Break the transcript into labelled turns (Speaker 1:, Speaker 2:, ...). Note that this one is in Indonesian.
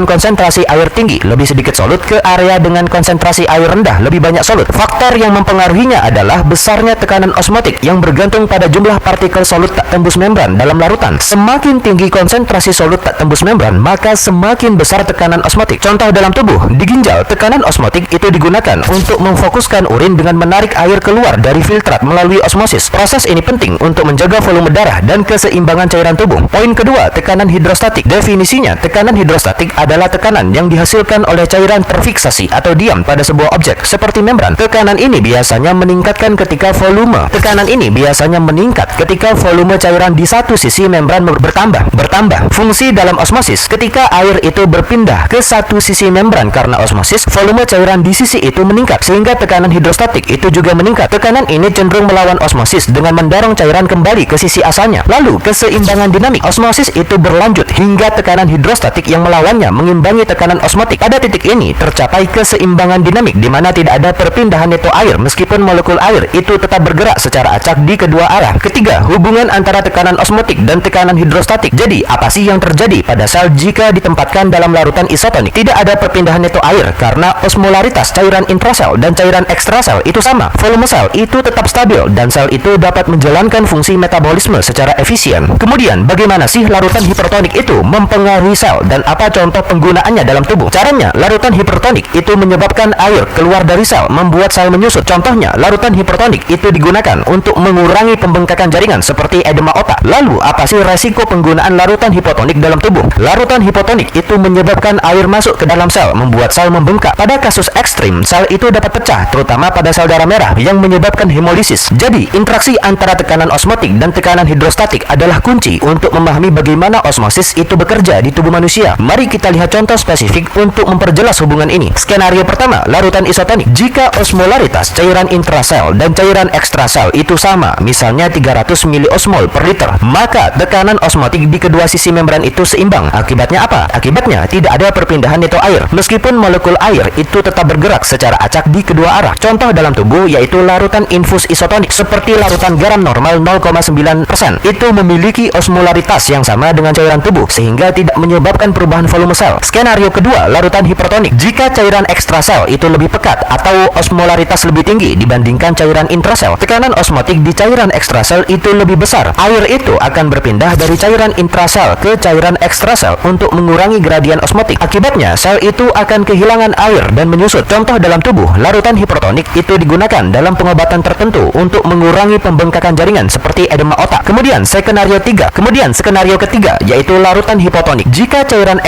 Speaker 1: konsentrasi air tinggi lebih sedikit solut ke area dengan konsentrasi air rendah lebih banyak solut. Faktor yang mempengaruhinya adalah besarnya tekanan osmotik yang bergantung pada jumlah partikel solut tak tembus membran dalam larutan. Semakin tinggi konsentrasi solut tak tembus membran, maka semakin besar tekanan osmotik. Contoh dalam tubuh, di ginjal, tekanan osmotik itu digunakan untuk memfokuskan urin dengan menarik air keluar dari filtrat melalui osmosis. Proses ini penting untuk menjaga volume darah dan keseimbangan cairan tubuh. Poin kedua, tekanan hidrostatik. Definisinya, tekanan hidrostatik adalah tekanan yang dihasilkan oleh cairan terfiksasi atau diam pada sebuah objek seperti membran. Tekanan ini biasanya meningkat ketika volume cairan di satu sisi membran bertambah. Fungsi dalam osmosis, ketika air itu berpindah ke satu sisi membran karena osmosis, volume cairan di sisi itu meningkat sehingga tekanan hidrostatik itu juga meningkat. Tekanan ini cenderung melawan osmosis dengan mendorong cairan kembali ke sisi asalnya. Lalu keseimbangan dinamik. Osmosis itu berlanjut hingga tekanan hidrostatik yang melawannya mengimbangi tekanan osmotik. Pada titik ini tercapai keseimbangan dinamik di mana tidak ada perpindahan neto air meskipun molekul air itu tetap bergerak secara acak di kedua arah. Ketiga, hubungan antara tekanan osmotik dan tekanan hidrostatik. Jadi, apa sih yang terjadi pada sel jika ditempatkan dalam larutan isotonik? Tidak ada perpindahan neto air karena osmolaritas cairan intrasel dan cairan ekstrasel itu sama. Volume sel itu tetap stabil dan sel itu dapat menjalankan fungsi metabolisme secara efisien. Kemudian, bagaimana sih larutan hipertonik itu mempengaruhi sel dan apa contoh penggunaannya dalam tubuh? Caranya, larutan hipertonik itu menyebabkan air keluar dari sel, membuat sel menyusut. Contohnya, larutan hipertonik itu digunakan untuk mengurangi pembengkakan jaringan seperti edema otak. Lalu, apa sih resiko penggunaan larutan hipotonik dalam tubuh? Larutan hipotonik itu menyebabkan air masuk ke dalam sel, membuat sel membengkak. Pada kasus ekstrim, sel itu dapat pecah, terutama pada sel darah merah yang menyebabkan hemolisis. Jadi, interaksi antara tekanan osmotik dan tekanan hidrostatik adalah kunci untuk memahami bagaimana osmosis itu bekerja di tubuh manusia. Mari kita lihat contoh spesifik untuk memperjelas hubungan ini. Skenario pertama, larutan isotonik. Jika osmolaritas cairan intrasel dan cairan ekstrasel itu sama, misalnya 300 miliosmol per liter, maka tekanan osmotik di kedua sisi membran itu seimbang. Akibatnya apa? Akibatnya tidak ada perpindahan neto air, meskipun molekul air itu tetap bergerak secara acak di kedua arah. Contoh dalam tubuh yaitu larutan infus isotonik, seperti larutan garam normal 0,9%. Itu memiliki osmolaritas yang sama dengan cairan tubuh, sehingga tidak menyebabkan perubahan volume sel. Skenario kedua, larutan hipertonik. Jika cairan ekstrasel itu lebih pekat atau osmolaritas lebih tinggi dibandingkan cairan intrasel, tekanan osmotik di cairan ekstrasel itu lebih besar. Air itu akan berpindah dari cairan intrasel ke cairan ekstrasel untuk mengurangi gradien osmotik. Akibatnya, sel itu akan kehilangan air dan menyusut. Contoh dalam tubuh, larutan hipertonik itu digunakan dalam pengobatan tertentu untuk mengurangi pembengkakan jaringan seperti edema otak. Kemudian, skenario ketiga yaitu larutan hipotonik. Jika cairan